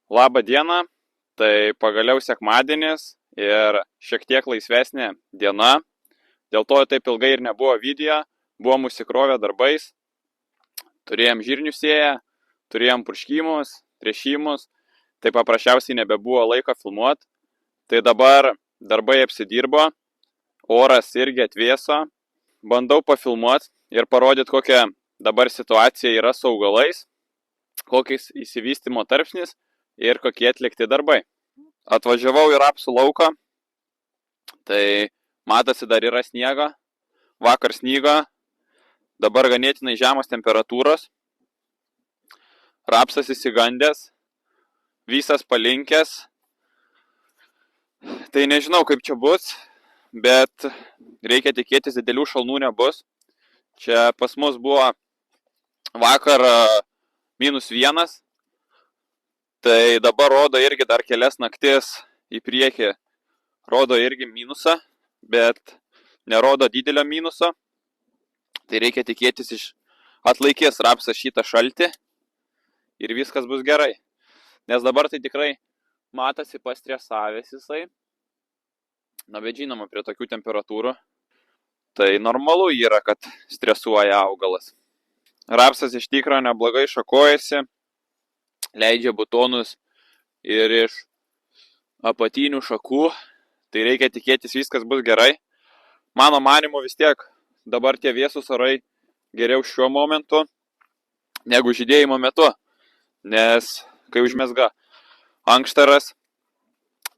Labą dieną, tai pagaliau sekmadienis ir šiek tiek laisvesnė diena, dėl to taip ilgai ir nebuvo video, buvom užsikrovę darbais, turėjom žirnių sėję, turėjom purškimus, tręšimus, tai paprasčiausiai nebebuvo laiko filmuoti, tai dabar darbai apsidirbo, oras irgi atvėso, bandau pafilmuoti ir parodyti, kokia dabar situacija yra su augalais, kokiais įsivystymo tarpsnis ir kokie atlikti darbai. Atvažiavau į rapsų lauką, tai matosi dar yra sniego, vakar snygo, dabar ganėtinai žemos temperatūros, rapsas įsigandęs, visas palinkęs, tai nežinau kaip čia bus, bet reikia tikėtis didelių šalnų nebus. Čia pas mus buvo vakar -1, tai dabar rodo irgi dar kelias naktis į priekį, rodo irgi minusą, bet nerodo didelio minuso, tai reikia tikėtis atlaikys rapsas šitą šaltį ir viskas bus gerai, nes dabar tai tikrai matosi pastresavęs jisai, na bet žinoma prie tokių temperatūrų, tai normalu yra, kad stresuoja augalas. Rapsas iš tikro neblogai šakojasi, leidžia butonus ir iš apatinių šakų, tai reikia tikėtis viskas bus gerai. Mano manymu vis tiek dabar tie vėsūs orai geriau šiuo momentu negu žydėjimo metu, nes kai užmezga ankštaras,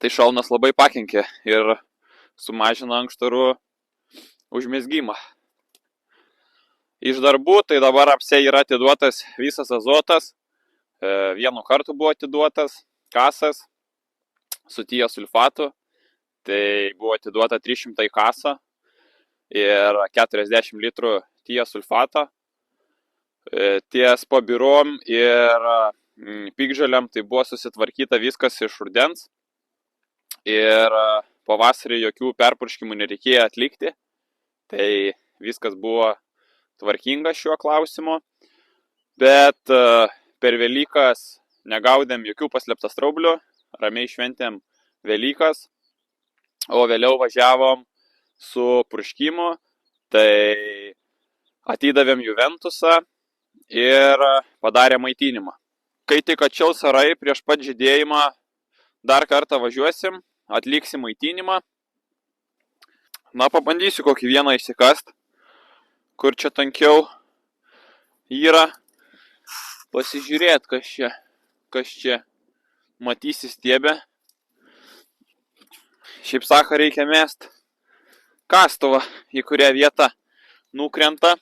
tai šalnas labai pakenkia ir sumažina ankštarų užmezgimą. Iš darbų tai dabar apse yra atiduotas visas azotas, vienu kartu buvo atiduotas kasas su tiosulfatu, tai buvo atiduota 300 kasa ir 40 litrų tiosulfato. Ties pabirom ir piktžolėm tai buvo susitvarkyta viskas iš rudens ir pavasarį jokių perpurškimų nereikėjo atlikti, tai viskas buvo tvarkinga šiuo klausimu, bet per Velykas negaudėm jokių paslėptastraublių, ramiai šventėm Velykas, o vėliau važiavom su purškimu, tai atidavėm Juventusą ir padarėm maitinimą. Kai tik atšils orai prieš pat žydėjimą, dar kartą važiuosim, atliksim maitinimą. Na, pabandysiu kokį vieną išsikast, kur čia tankiau yra. Pasižiūrėt, kas čia matysi stiebę. Šiaip sako, reikia mest kastuvą, į kurią vietą nukrenta,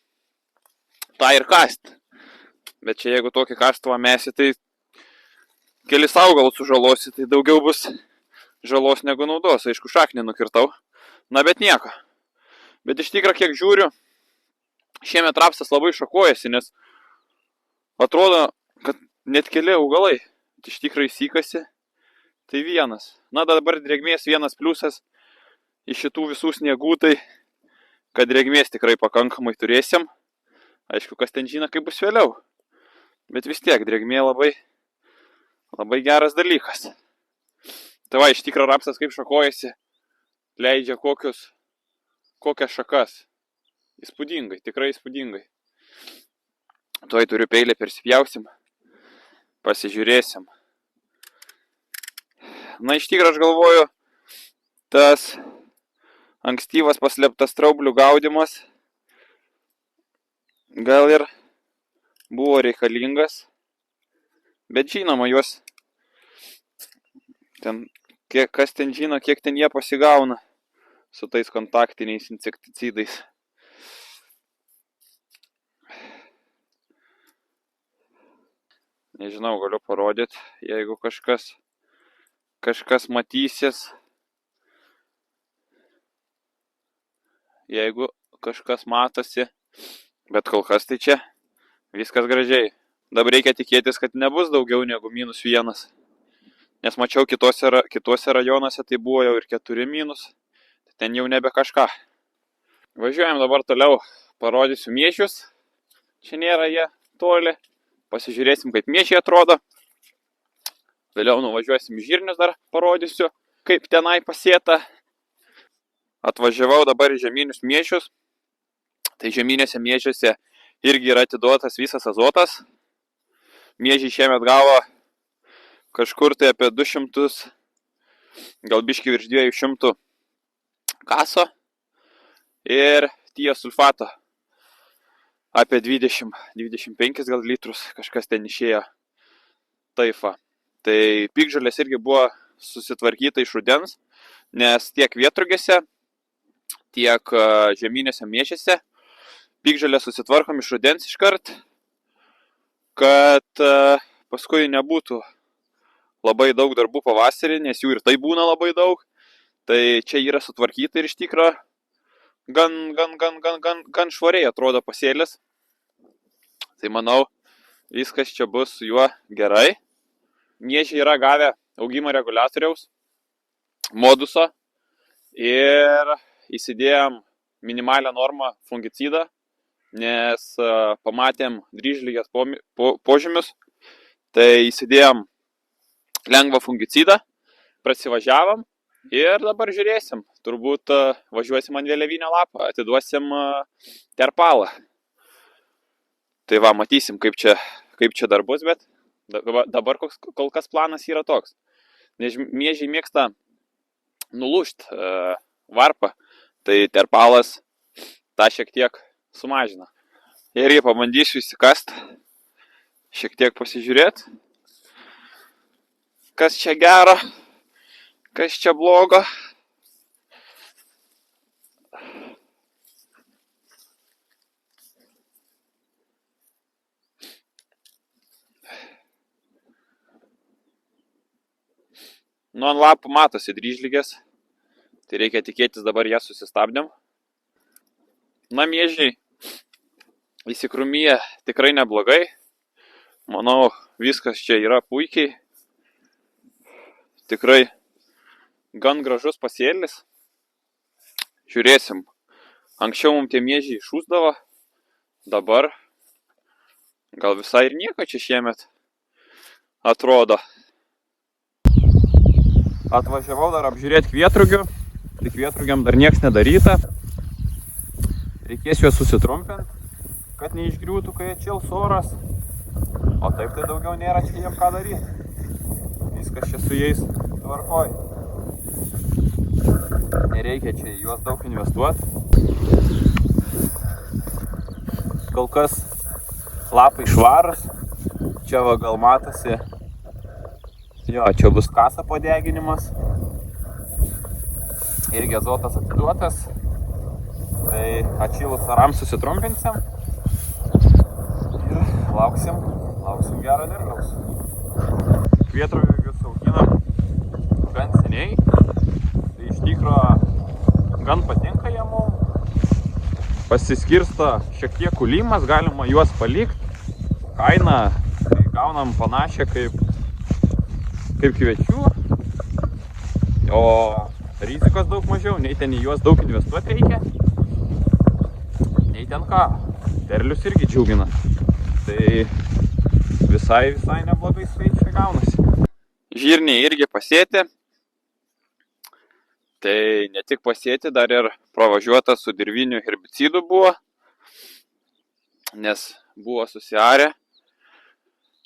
tą ir kast. Bet čia jeigu tokį kastuvą mesi, tai kelis augalus sužalosi, tai daugiau bus žalos negu naudos. Aišku, šaknį nukirtau. Na, bet nieko. Bet iš tikro, kiek žiūriu, šiemet rapsas labai šakojasi, nes atrodo, kad net keli augalai iš tikrai įsikasi. Tai vienas. Na, dabar drėgmės vienas pliusas iš šitų visų sniegų, tai kad drėgmės tikrai pakankamai turėsim. Aišku, kas ten žino, kaip bus vėliau. Bet vis tiek, drėgmė labai geras dalykas. Tai va, iš tikro rapsas kaip šakojasi, leidžia kokias šakas. Įspūdingai, tikrai įspūdingai. Tuoj turiu peilį, persipjausim, pasižiūrėsim. Na, iš tikro aš galvoju, tas ankstyvas paslėptastraublių gaudymas gal ir buvo reikalingas, bet žinoma, juos ten, kas ten žino, kiek ten jie pasigauna su tais kontaktiniais insekticidais. Nežinau, galiu parodyti, jeigu kažkas matysis. Jeigu kažkas matosi, bet kol kas tai čia viskas gražiai. Dabar reikia tikėtis, kad nebus daugiau negu -1. Nes mačiau kitose rajonuose tai buvo jau ir 4-. Ten jau nebe kažką. Važiuojam dabar toliau, parodysiu miežius. Čia nėra jie toli. Pasižiūrėsim, kaip miežiai atrodo. Vėliau nuvažiuosim į žirnius, dar parodysiu, kaip tenai pasėta. Atvažiavau dabar į žeminius miežius. Tai žeminėse miežiuose irgi yra atiduotas visas azotas. Miežiai šiemet gavo kažkur tai apie 200, gal biškį virš 200 kaso ir tiosulfato apie 20-25 gal litrus, kažkas ten išėjo taifa. Tai piktžolės irgi buvo susitvarkyta iš rudens, nes tiek vietrugėse, tiek žeminėse miežiuose piktžolės susitvarkom iš rudens iškart, kad paskui nebūtų labai daug darbų pavasarį, nes jų ir tai būna labai daug. Tai čia yra sutvarkyta ir iš tikro gan švariai atrodo pasėlis. Tai manau, viskas čia bus su juo gerai. Miežiai yra gavę augimo reguliatoriaus moduso ir įsidėjom minimalią normą fungicidą, nes pamatėm dryžligės požymius. Tai įsidėjom lengvą fungicidą, prasivažiavom ir dabar žiūrėsim. Turbūt važiuosim ant vėliavinio lapą, atiduosim terpalą. Tai va, matysim, kaip čia dar bus, bet dabar kol kas planas yra toks. Nes miežiai mėgsta nulūžt varpą, tai terpalas tą šiek tiek sumažina. Irgi pabandysiu įsikast, šiek tiek pasižiūrėti, kas čia gero, kas čia blogo. Nu, ant lapų matosi dryžligės, tai reikia tikėtis, dabar jas susistabdėm. Na, miežiai įsikrūmyje tikrai neblogai. Manau, viskas čia yra puikiai. Tikrai gan gražus pasėlis. Žiūrėsim. Anksčiau mums tie miežiai šūsdavo, dabar gal visai ir nieko čia šiemet atrodo. Atvažiavau dar apžiūrėti kvietrugių, tai kvietrugiam dar nieks nedaryta. Reikės juos susitrumpinti, kad neišgriūtų, kai atšils oras. O taip tai daugiau nėra čia jiem ką daryti. Viskas čia su jais tvarkoj. Nereikia čia juos daug investuoti. Kol kas lapai švarus. Čia va gal matosi. Jo, čia bus kasa padeginimas. Irgi azotas atiduotas. Tai atšilus orams susitrumpinsim. Ir lauksim gero derliaus. Kvietrugius auginam gan seniai. Tai iš tikro gan patinka jie mums. Pasiskirsto šiek tiek kūlimas, galima juos palikti. Kainą tai gaunam panašią kaip kviečių, o rizikos daug mažiau, nei ten į juos daug investuoti reikia, nei ten ką. Derlius irgi džiugina. Tai visai neblogai skaičiai gaunasi. Žirniai irgi pasėti. Tai ne tik pasėti, dar ir pravažiuota su dirviniu herbicidu buvo, nes buvo susiarę.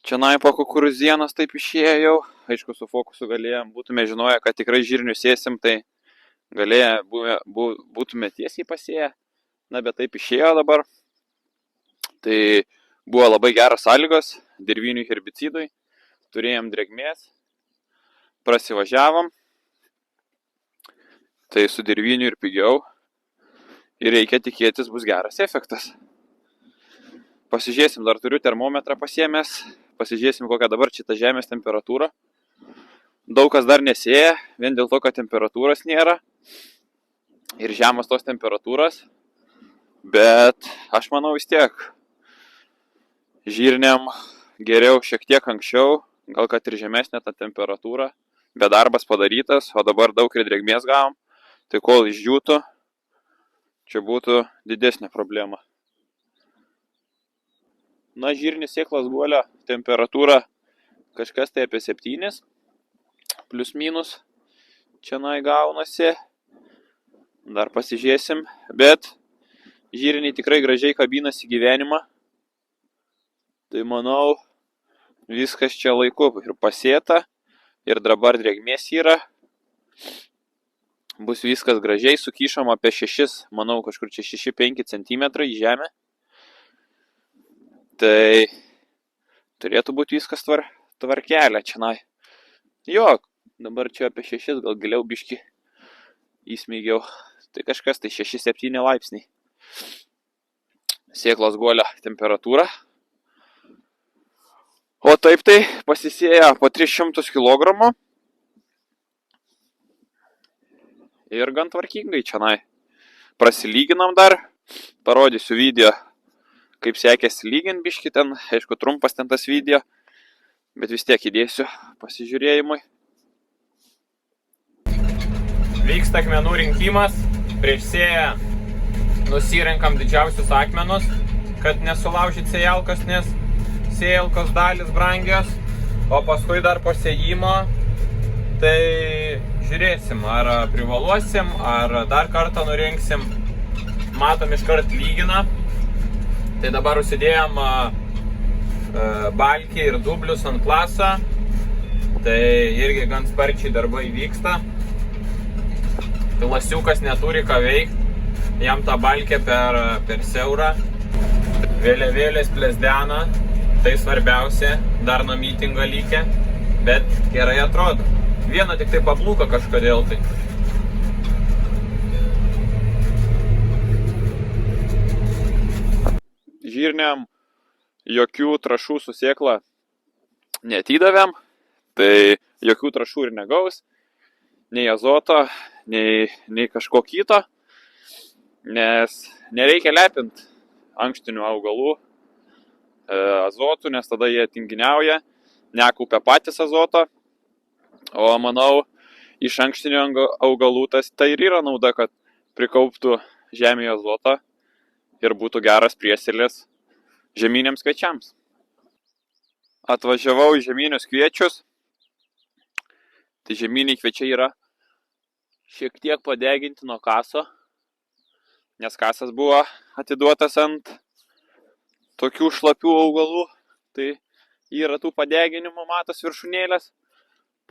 Čia po kukurūzienos taip išėjo jau. Aišku, su fokusu būtume žinoję, kad tikrai žirnius sėsim, tai būtume tiesiai pasėję. Na, bet taip išėjo dabar. Tai buvo labai geras sąlygos dirviniui herbicidui. Turėjom drėgmės, prasivažiavom. Tai su dirviniu ir pigiau. Ir reikia tikėtis, bus geras efektas. Pasižiūrėsim, dar turiu termometrą pasiėmęs. Pasižiūrėsim, kokia dabar čia ta žemės temperatūra. Daug kas dar nesėja, vien dėl to, kad temperatūros nėra. Ir žemas tos temperatūros. Bet aš manau vis tiek žirniam geriau šiek tiek anksčiau, gal kad ir žemesnė ta temperatūra. Bet darbas padarytas, o dabar daug ir drėgmės gavom. Tai kol išdžiūtų, čia būtų didesnė problema. Na, žirnių sėklos guolio temperatūra kažkas tai apie 7. plus minus čia gaunasi. Dar pasižiūrėsim, bet žirniai tikrai gražiai kabinasi gyvenimą. Tai manau, viskas čia laiku ir pasėta, ir dabar drėgmės yra. Bus viskas gražiai, sukišam apie 6, manau, kažkur čia 6-5 cm į žemę. Tai turėtų būti viskas tvarkelė čia. Jo, dabar čia apie 6, gal giliau biški įsmeigiau. Tai kažkas, tai 6-7 laipsniai. Sėklos guolio temperatūra. O taip tai pasisėja po 300 kg. Ir gan tvarkingai čia. Prasilyginam dar. Parodysiu video, kaip sekėsi lygint biški ten. Aišku, trumpas ten tas video. Bet vis tiek įdėsiu pasižiūrėjimui. Vyksta akmenų rinkimas. Prieš sėją nusirenkam didžiausius akmenus, kad nesulaužyt sėjalkos, nes sėjalkos dalis brangios. O paskui dar po sėjimo, tai žiūrėsim, ar privaluosim, ar dar kartą nurinksim. Matom, iškart lygina. Tai dabar užsidėjom balkį ir dublius ant klaso. Tai irgi gan sparčiai darbai vyksta. Lasiukas neturi ką veikti. Jam tą balkę per siaurą. Vėliavėlės plezdena. Tai svarbiausia. Dar nuo mitingo lygia. Bet gerai atrodo. Viena tik tai pablūka kažkodėl tai. Žirniam jokių trašų su sėkla neatidavėm. Tai jokių trašų ir negaus. Nei azoto, nei kažko kito. Nes nereikia lepinti ankštinių augalų azotų, nes tada jie tinginiauja, nekaupia patys azoto. O manau, iš ankštinių augalų tai ir yra nauda, kad prikauptų žemėje azotą ir būtų geras priesėlis žieminiams kviečiams. Atvažiavau į žieminius kviečius. Tai žieminiai kviečiai yra šiek tiek padeginti nuo kaso, nes kasas buvo atiduotas ant tokių šlapių augalų. Tai yra tų padeginimų, matos viršūnėlės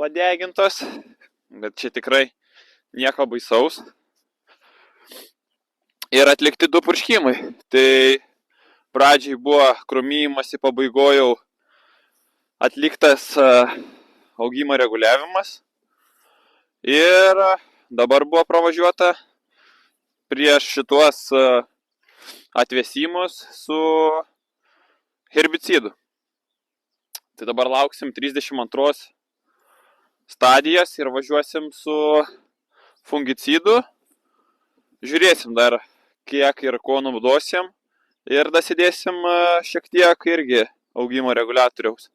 padegintos, bet čia tikrai nieko baisaus. Ir atlikti 2 purškimai. Tai pradžiai buvo krūmijimasi, pabaigojau atliktas augimo reguliavimas. Ir dabar buvo pravažiuota prieš šituos atvėsimus su herbicidu. Tai dabar lauksim 32 stadijas ir važiuosim su fungicidu. Žiūrėsim dar, kiek ir ko naudosim. Ir dasidėsim šiek tiek irgi augimo reguliatoriaus.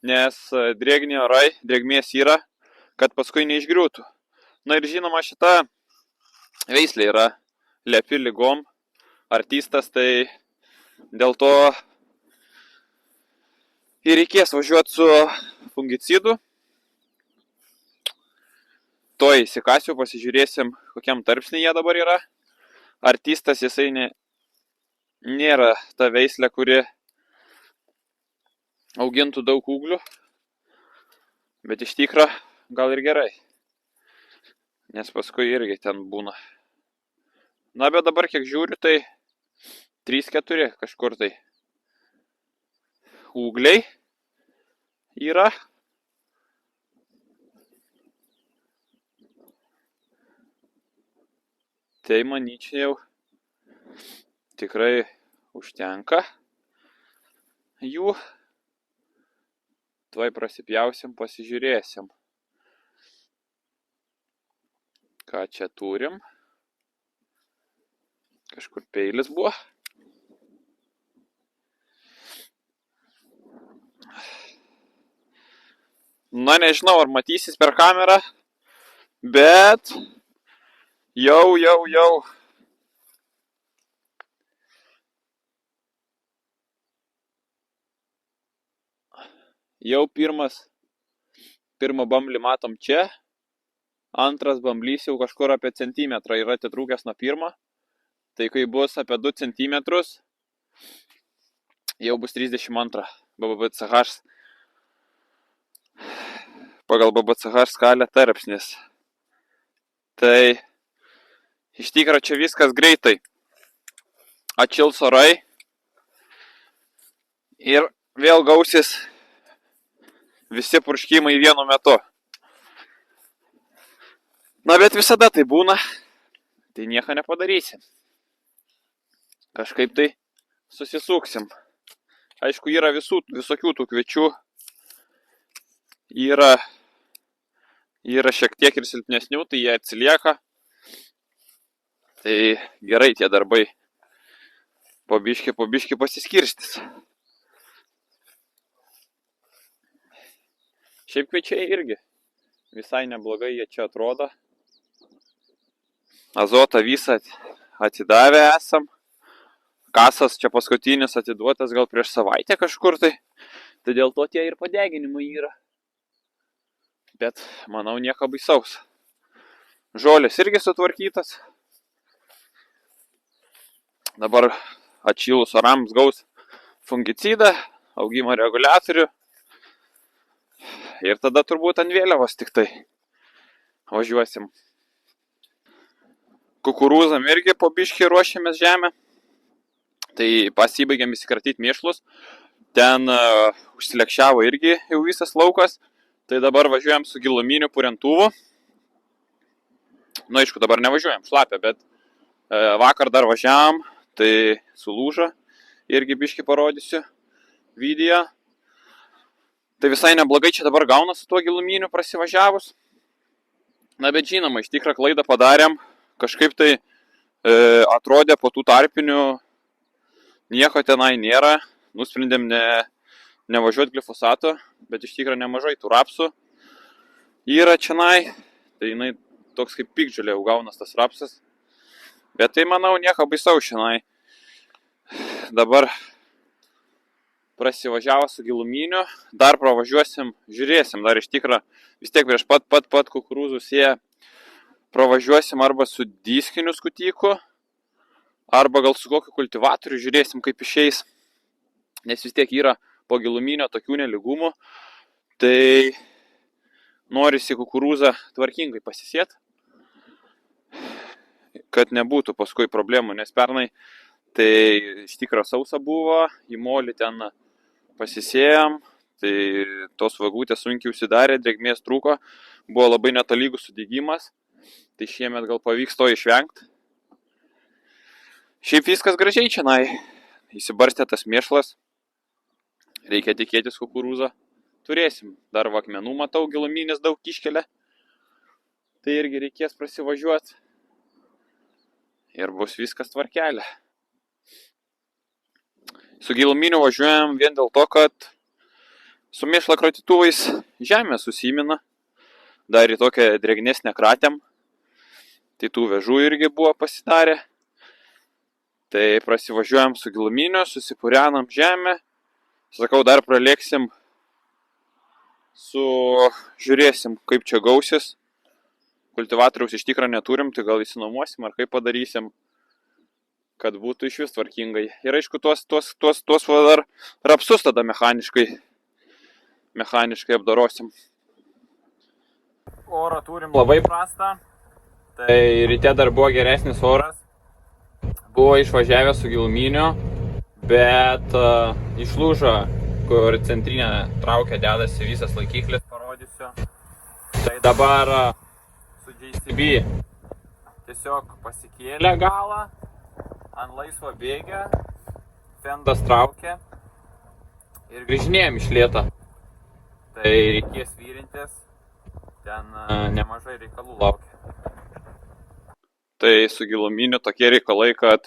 Nes drėgni orai, drėgmės yra, kad paskui neišgriūtų. Na ir žinoma, šita veislė yra lepi ligom, artistas, tai dėl to ir reikės važiuoti su fungicidu. To įsikasiu, pasižiūrėsim, kokiam tarpsnį jie dabar yra. Artistas, jisai nėra ta veislė, kuri augintų daug ūglių, bet iš tikro gal ir gerai, nes paskui irgi ten būna. Na, bet dabar kiek žiūriu, tai 3-4 kažkur tai ūgliai yra. Tai manyčiau tikrai užtenka jų. Tuoj prasipjausim, pasižiūrėsim, ką čia turim. Kažkur peilis buvo. Na, nežinau, ar matysis per kamerą, bet jau. Jau pirmas Pirmą bamblį matom čia. Antras bamblys jau kažkur apie centimetrą yra atitrūkęs nuo pirmo. Tai kai bus apie 2 centimetrus, jau bus 32 BBCH. Pagal BBCH skalę tarpsnis. Tai iš tikro čia viskas greitai. Atšils orai. Ir vėl gausis visi purškimai vienu metu. Na, bet visada tai būna. Tai nieko nepadarysim. Kažkaip tai susisuksim. Aišku, yra visokių tų kviečių. Yra šiek tiek ir silpnesnių, tai jie atsilieka. Tai gerai tie darbai po biškį pasiskirstys. Šiaip kviečiai irgi visai neblogai jie čia atrodo. Azotą visą atidavę esam. Kasas čia paskutinis atiduotas gal prieš savaitę kažkur tai. Tai dėl to tie ir padeginimai yra. Bet manau nieko baisaus. Žolės irgi sutvarkytas. Dabar atšilus orams gaus fungicidą, augimo reguliatorių. Ir tada turbūt ant vėliavos tik tai važiuosim. Kukurūzam irgi po biškį ruošiamės žemę. Tai pasibaigėm įsikratyti mėšlus. Ten užsilekščiavo irgi jau visas laukas. Tai dabar važiuojam su giluminiu purentuvu. Nu, aišku, dabar nevažiuojam šlapę, bet vakar dar važiavam. Tai sulūžo. Irgi biškį parodysiu video. Tai visai neblogai čia dabar gauna su tuo giluminiu prasivažiavus. Na, bet žinoma, iš tikrą klaidą padarėm. Kažkaip tai atrodė po tų tarpinių nieko tenai nėra. Nusprendėm nevažiuoti glifosato, bet iš tikrą nemažai tų rapsų yra čionai. Tai jinai toks kaip piktžolė jau gaunas tas rapsas. Bet tai manau nieko baisaus čionai. Dabar prasivažiavo su giluminiu. Dar pravažiuosim, žiūrėsim. Dar iš tikrą vis tiek prieš pat kukurūzų sėją pravažiuosim arba su diskiniu skutiku, arba gal su kokiu kultivatoriu, žiūrėsim kaip išeis. Nes vis tiek yra po giluminio tokių nelygumų. Tai norisi kukurūzą tvarkingai pasisėti, kad nebūtų paskui problemų, nes pernai tai iš tikro sausa buvo, į molį ten pasisėjom, tai tos vagutės sunkiai užsidarė, drėgmės trūko, buvo labai netolygus sudygimas. Tai šiemet gal pavyks to išvengti. Šiaip viskas gražiai čionai. Įsibarstė tas mėšlas. Reikia tikėtis kukurūzą. Turėsim. Dar vakmenų matau, giluminis daug iškelia. Tai irgi reikės prasivažiuoti. Ir bus viskas tvarkelė. Su giluminiu važiuojam vien dėl to, kad su mėšlo kratytuvais žemė susimina. Dar į tokią drėgnesnę kratėm. Tai tų vežų irgi buvo pasidarę. Tai prasivažiuojam su giluminiu, susipurenam žemę. Sakau, dar pralėksim žiūrėsim, kaip čia gausis. Kultivatoriaus iš tikro neturim, tai gal įsinuomosim ar kaip padarysim, kad būtų iš vis tvarkingai. Ir aišku, tuos dar rapsus tada mechaniškai apdorosim. Orą turim labai prastą. Tai ryte dar buvo geresnis oras, buvo išvažiavęs su giluminiu, bet išlūžo, kur centrinė traukia dedasi visas laikiklis, parodysiu. Tai dabar su JCB tiesiog pasikėlė galą ant laisvo bėgio, fendas traukia ir grįžinėjom iš lėto. Tai reikės vyrintis, ten nemažai reikalų laukia. Tai su giluminiu tokie reikalai, kad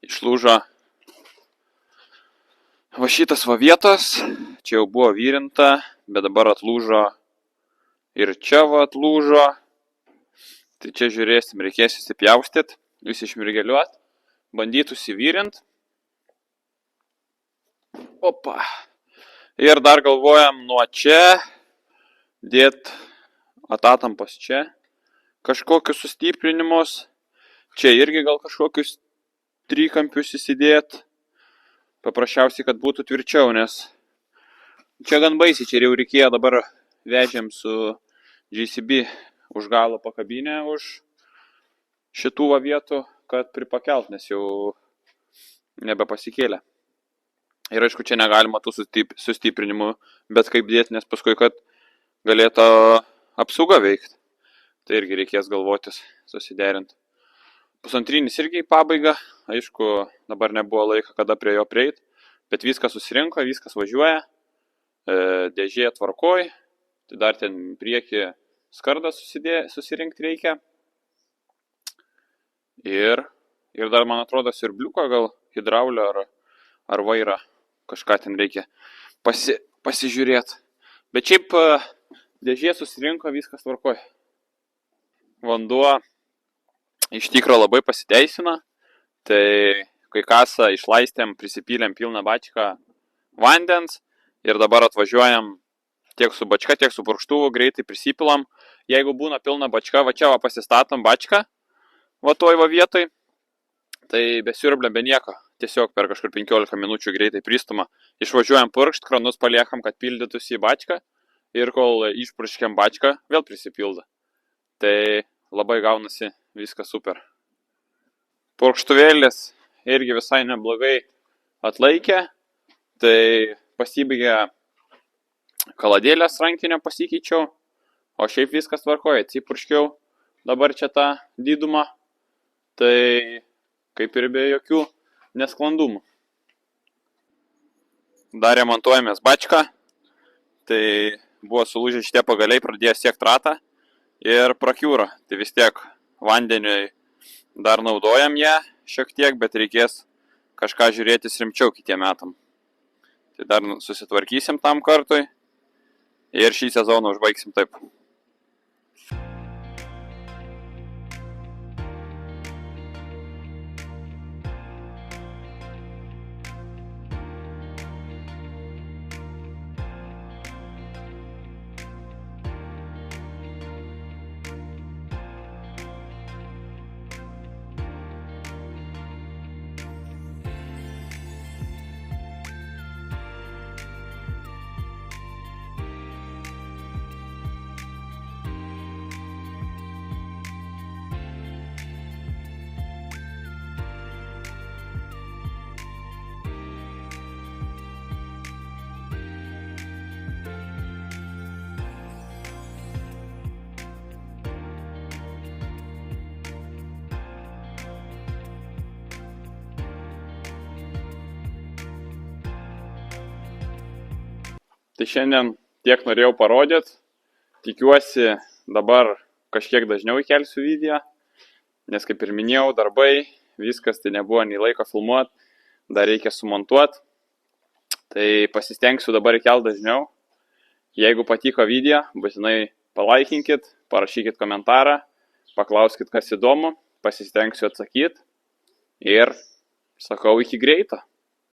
išlūžo va šitas va vietos, čia jau buvo vyrinta, bet dabar atlūžo ir čia va atlūžo. Tai čia žiūrėsim, reikės įsipjaustyti, išmirgeliuoti, bandyti užsivyrint. Opa. Ir dar galvojam nuo čia dėt atatampos čia, kažkokius sustiprinimus, čia irgi gal kažkokius trikampius įsidėt, paprasčiausiai, kad būtų tvirčiau, nes čia gan baisiai, čia jau reikėjo dabar vežėm su JCB už galo pakabinę už šitų vietų, kad pripakelt, nes jau nebepasikėlė. Ir aišku, čia negalima tų sustiprinimų, bet kaip dėti, nes paskui, kad galėtų apsauga veikti. Tai irgi reikės galvotis, susiderinti. Pusantrinis irgi į pabaigą, aišku, dabar nebuvo laiko, kada prie jo prieit, bet viskas susirinko, viskas važiuoja, dėžė tvarkoj, tai dar ten priekį skardą susirinkti reikia. Ir dar, man atrodo, siurbliuko gal hidraulio ar vairą kažką ten reikia pasižiūrėti. Bet šiaip dėžė susirinko, viskas tvarkoj. Vanduo iš tikro labai pasiteisina, tai kai kasą išlaistėm, prisipylėm pilną bačką vandens ir dabar atvažiuojam tiek su bačka, tiek su purkštuvu, greitai prisipilam. Jeigu būna pilna bačka, va čia va pasistatom bačką, va toj va vietoj, tai be siurblio, be nieko, tiesiog per kažkur 15 minučių greitai pristuma. Išvažiuojam purkšt, kranus paliekam, kad pildytųsi į bačką ir kol išpurškiam bačką, vėl prisipilda. Tai labai gaunasi viskas super. Purkštuvėlis irgi visai neblogai atlaikė, tai pasibaigė kaladėlės rankinio pasikeičiau, o šiaip viskas tvarkoja, atsipurškiau dabar čia tą didumą, tai kaip ir be jokių nesklandumų. Dar remontuojamės bačką, tai buvo sulūžę šitie pagaliai, pradėjo siekti ratą ir prakiūro. Tai vis tiek vandeniui dar naudojam ją šiek tiek, bet reikės kažką žiūrėtis rimčiau kitiem metam. Tai dar susitvarkysim tam kartui ir šį sezoną užbaigsim taip. Tai šiandien tiek norėjau parodyti, tikiuosi dabar kažkiek dažniau įkelsiu video, nes kaip ir minėjau, darbai, viskas, tai nebuvo nei laiko filmuoti, dar reikia sumontuoti, tai pasistengsiu dabar įkelti dažniau. Jeigu patiko video, būtinai palaikinkit, parašykit komentarą, paklauskit, kas įdomu, pasistengsiu atsakyti ir sakau iki greito.